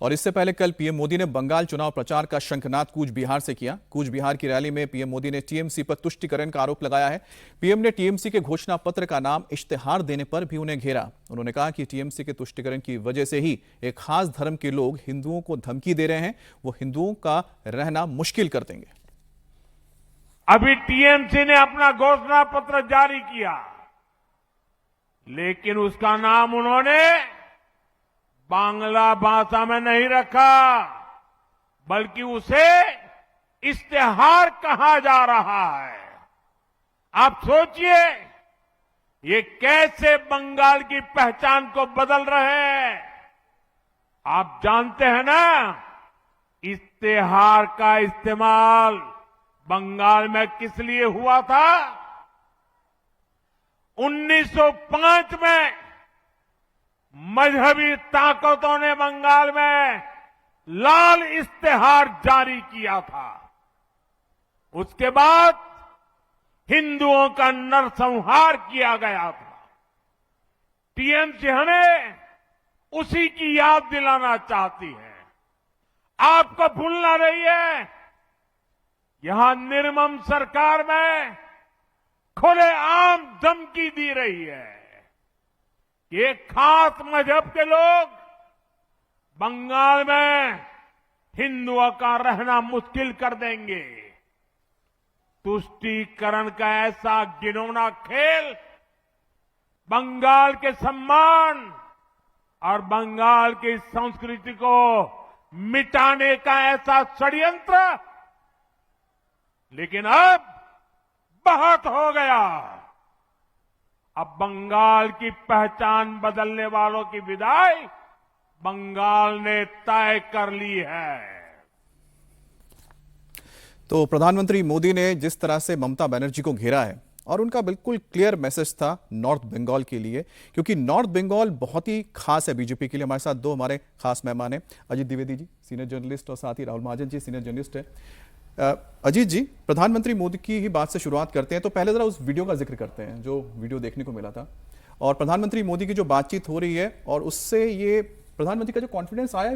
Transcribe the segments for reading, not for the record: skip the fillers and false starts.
और इससे पहले कल पीएम मोदी ने बंगाल चुनाव प्रचार का शंखनाद कूच बिहार से किया। कूच बिहार की रैली में पीएम मोदी ने टीएमसी पर तुष्टीकरण का आरोप लगाया है। पीएम ने टीएमसी के घोषणा पत्र का नाम इश्तेहार देने पर भी उन्हें घेरा। उन्होंने कहा कि टीएमसी के तुष्टीकरण की वजह से ही एक खास धर्म के लोग हिंदुओं को धमकी दे रहे हैं, वो हिंदुओं का रहना मुश्किल कर देंगे। अभी टीएमसी ने अपना घोषणा पत्र जारी किया, लेकिन उसका नाम उन्होंने बांग्ला भाषा में नहीं रखा, बल्कि उसे इश्तेहार कहा जा रहा है। आप सोचिए, ये कैसे बंगाल की पहचान को बदल रहे हैं। आप जानते हैं ना, इश्तेहार का इस्तेमाल बंगाल में किस लिए हुआ था? 1905 में मजहबी ताकतों ने बंगाल में लाल इश्तेहार जारी किया था। उसके बाद हिंदुओं का नरसंहार किया गया था। टीएमसी हमें उसी की याद दिलाना चाहती है। आपको भूलना नहीं है, यहां निर्मम सरकार में खुलेआम धमकी दी रही है। ये खास मजहब के लोग बंगाल में हिंदुओं का रहना मुश्किल कर देंगे। तुष्टीकरण का ऐसा घिनौना खेल बंगाल के सम्मान और बंगाल की संस्कृति को मिटाने का ऐसा षड्यंत्र, लेकिन अब बहुत हो गया। अब बंगाल की पहचान बदलने वालों की विदाई बंगाल ने तय कर ली है। तो प्रधानमंत्री मोदी ने जिस तरह से ममता बनर्जी को घेरा है, और उनका बिल्कुल क्लियर मैसेज था नॉर्थ बंगाल के लिए, क्योंकि नॉर्थ बंगाल बहुत ही खास है बीजेपी के लिए। हमारे साथ दो हमारे खास मेहमान हैं, अजीत द्विवेदी जी सीनियर जर्नलिस्ट और साथ ही राहुल महाजन जी सीनियर जर्नलिस्ट है। अजीत जी, प्रधानमंत्री मोदी की ही बात से शुरुआत करते हैं, तो पहले जरा उस वीडियो का जिक्र करते हैं जो वीडियो देखने को मिला था, और प्रधानमंत्री मोदी की जो बातचीत हो रही है और उससे ये प्रधानमंत्री का जो कॉन्फिडेंस आया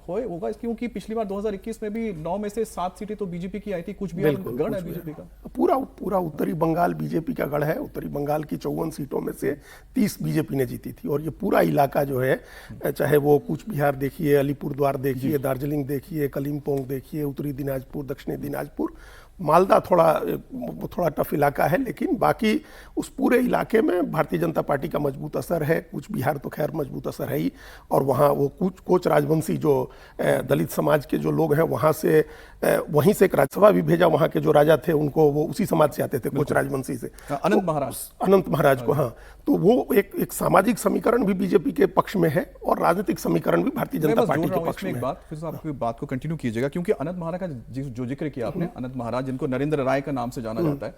होगा, क्योंकि पिछली बार 2021 में भी 9 में से 7 सीटें तो बीजेपी की आई थी। कुछ भी गढ़ है बीजेपी का, पूरा उत्तरी बंगाल बीजेपी का गढ़ है। उत्तरी बंगाल की 54 सीटों में से 30 बीजेपी ने जीती थी, और ये पूरा इलाका जो है, चाहे वो कूच बिहार देखिए, अलीपुरद्वार देखिए, दार्जिलिंग देखिए, कलिम्पोंग देखिए, उत्तरी दिनाजपुर, दक्षिणी दिनाजपुर, मालदा थोड़ा टफ इलाका है, लेकिन बाकी उस पूरे इलाके में भारतीय जनता पार्टी का मजबूत असर है। कूच बिहार तो खैर मजबूत असर है ही, और वहाँ वो कोच राजवंशी जो दलित समाज के जो लोग हैं, वहाँ से वहीं से एक राज्यसभा भी भेजा। वहाँ के जो राजा थे उनको, वो उसी समाज से आते थे, कोच राजवंशी से, अनंत महाराज को। हाँ, तो वो एक सामाजिक समीकरण भी बीजेपी के पक्ष में है और राजनीतिक समीकरण भी भारतीय जनता पार्टी के पक्ष में है। फिर आपकी बात को कंटिन्यू कीजिएगा, क्योंकि अनंत महाराज का जो जिक्र किया आपने, अनंत महाराज जिनको नरेंद्र राय का नाम से जाना जाता है,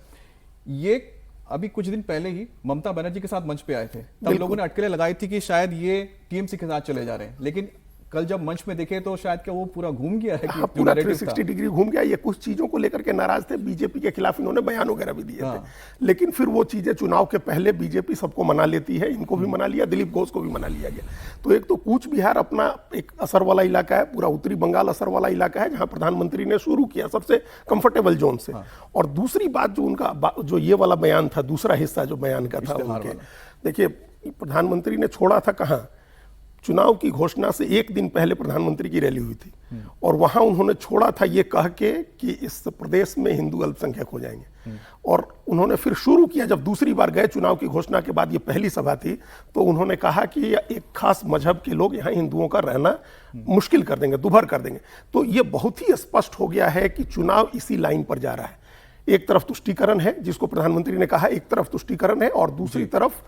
ये अभी कुछ दिन पहले ही ममता बनर्जी के साथ मंच पे आए थे। तब लोगों ने अटकलें लगाई थी कि शायद ये टीएमसी के साथ चले जा रहे हैं, लेकिन कल जब मंच में देखे तो शायद क्या वो पूरा घूम गया है कि पूरा 360 डिग्री घूम गया। ये कुछ चीजों को लेकर के नाराज थे, बीजेपी के खिलाफ इन्होंने बयान वगैरह भी दिए थे, लेकिन फिर वो चीजें चुनाव के पहले बीजेपी सबको मना लेती है। इनको भी मना लिया, दिलीप घोष को भी मना लिया गया। तो एक तो कूच बिहार अपना एक असर वाला इलाका है, पूरा उत्तरी बंगाल असर वाला इलाका है, जहां प्रधानमंत्री ने शुरू किया सबसे कंफर्टेबल जोन से। और दूसरी बात जो उनका जो ये वाला बयान था, दूसरा हिस्सा जो बयान का था उनके, देखिए प्रधानमंत्री ने छोड़ा था कहाँ, चुनाव की घोषणा से एक दिन पहले प्रधानमंत्री की रैली हुई थी, और वहां उन्होंने छोड़ा था ये कह के कि इस प्रदेश में हिंदू अल्पसंख्यक हो जाएंगे। और उन्होंने फिर शुरू किया, जब दूसरी बार गए चुनाव की घोषणा के बाद, ये पहली सभा थी, तो उन्होंने कहा कि एक खास मजहब के लोग यहाँ हिंदुओं का रहना मुश्किल कर देंगे, दुभर कर देंगे। तो ये बहुत ही स्पष्ट हो गया है कि चुनाव इसी लाइन पर जा रहा है। एक तरफ तुष्टीकरण है, जिसको प्रधानमंत्री ने कहा, एक तरफ तुष्टीकरण है, और दूसरी तरफ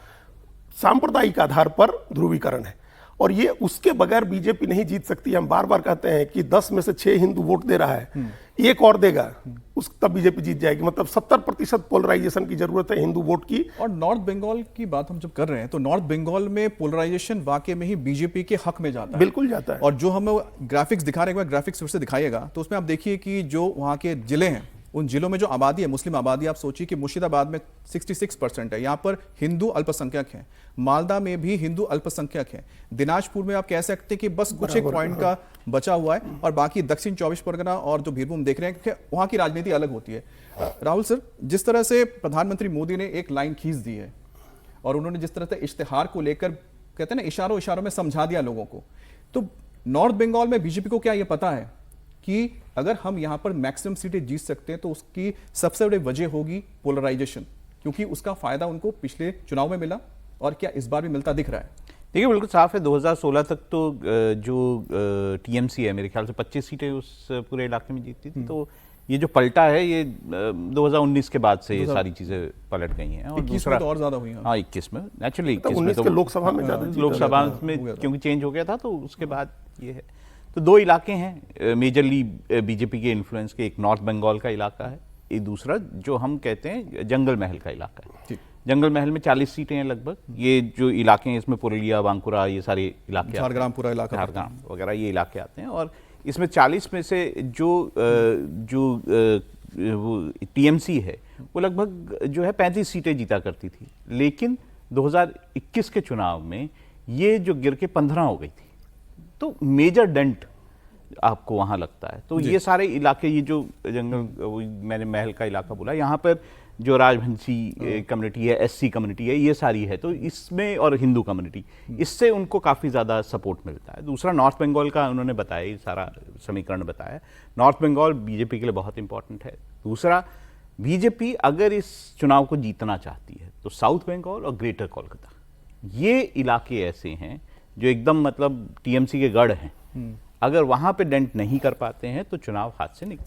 सांप्रदायिक आधार पर ध्रुवीकरण है। और ये उसके बगैर बीजेपी नहीं जीत सकती। हम बार बार कहते हैं कि 10 में से 6 हिंदू वोट दे रहा है, एक और देगा, तब बीजेपी जीत जाएगी। मतलब 70% पोलराइजेशन की जरूरत है हिंदू वोट की। और नॉर्थ बंगाल की बात हम जब कर रहे हैं, तो नॉर्थ बंगाल में पोलराइजेशन वाकई में ही बीजेपी के हक में जाता है, बिल्कुल जाता है। और जो हम ग्राफिक्स दिखा रहे हैं, ग्राफिक्स फिर से दिखाइएगा, तो उसमें आप देखिए कि जो वहां के जिले हैं, उन जिलों में जो आबादी है, मुस्लिम आबादी, आप सोचिए कि मुर्शिदाबाद में 66% है, यहाँ पर हिंदू अल्पसंख्यक हैं, मालदा में भी हिंदू अल्पसंख्यक हैं, दिनाजपुर में आप कह सकते हैं कि बस कुछ एक पॉइंट का बचा हुआ है, और बाकी दक्षिण 24 परगना और जो भीरभूम देख रहे हैं, क्योंकि वहाँ की राजनीति अलग होती है। राहुल सर, जिस तरह से प्रधानमंत्री मोदी ने एक लाइन खींच दी है और उन्होंने जिस तरह से इश्तिहार को लेकर कहते हैं ना इशारों इशारों में समझा दिया लोगों को, तो नॉर्थ बंगाल में बीजेपी को क्या ये पता है कि अगर हम यहां पर मैक्सिमम सीटें जीत सकते हैं तो उसकी सबसे बड़ी वजह होगी पोलराइजेशन, क्योंकि उसका फायदा उनको पिछले चुनाव में मिला और क्या इस बार भी मिलता दिख रहा है? देखिए बिल्कुल साफ है, 2016 तक तो जो टीएमसी है मेरे ख्याल से 25 सीटें उस पूरे इलाके में जीतती थी, तो ये जो पलटा है ये 2019 के बाद से ये सारी चीजें पलट गई हैं। और 21 में तो और ज्यादा हुई हैं। हाँ 21 में नेचुरली, 19 के लोकसभा में ज्यादा लोकसभा में क्योंकि चेंज हो गया था, तो उसके बाद ये है। तो दो इलाके हैं मेजरली बीजेपी के इन्फ्लुएंस के, एक नॉर्थ बंगाल का इलाका है, एक दूसरा जो हम कहते हैं जंगल महल का इलाका है। जंगल महल में 40 सीटें हैं लगभग। ये जो इलाके हैं इसमें पुरुलिया, बांकुरा, ये सारे इलाके, झारग्राम पूरा इलाका, झारग्राम वगैरह ये इलाके आते हैं। और इसमें 40 में से जो टीएमसी है वो लगभग जो है 35 सीटें जीता करती थी, लेकिन 2021 के चुनाव में ये जो गिर के 15 हो गई थी, तो मेजर डेंट आपको वहां लगता है। तो ये सारे इलाके, ये जो जंगल, मैंने महल का इलाका बोला, यहाँ पर जो राजवंशी कम्युनिटी है, एससी कम्युनिटी है, ये सारी है, तो इसमें और हिंदू कम्युनिटी, इससे उनको काफ़ी ज़्यादा सपोर्ट मिलता है। दूसरा नॉर्थ बंगाल का उन्होंने बताया, ये सारा समीकरण बताया। नॉर्थ बंगाल बीजेपी के लिए बहुत इंपॉर्टेंट है। दूसरा, बीजेपी अगर इस चुनाव को जीतना चाहती है तो साउथ बंगाल और ग्रेटर कोलकाता, ये इलाके ऐसे हैं जो एकदम मतलब टीएमसी के गढ़ हैं। अगर वहां पे डेंट नहीं कर पाते हैं तो चुनाव हाथ से निकल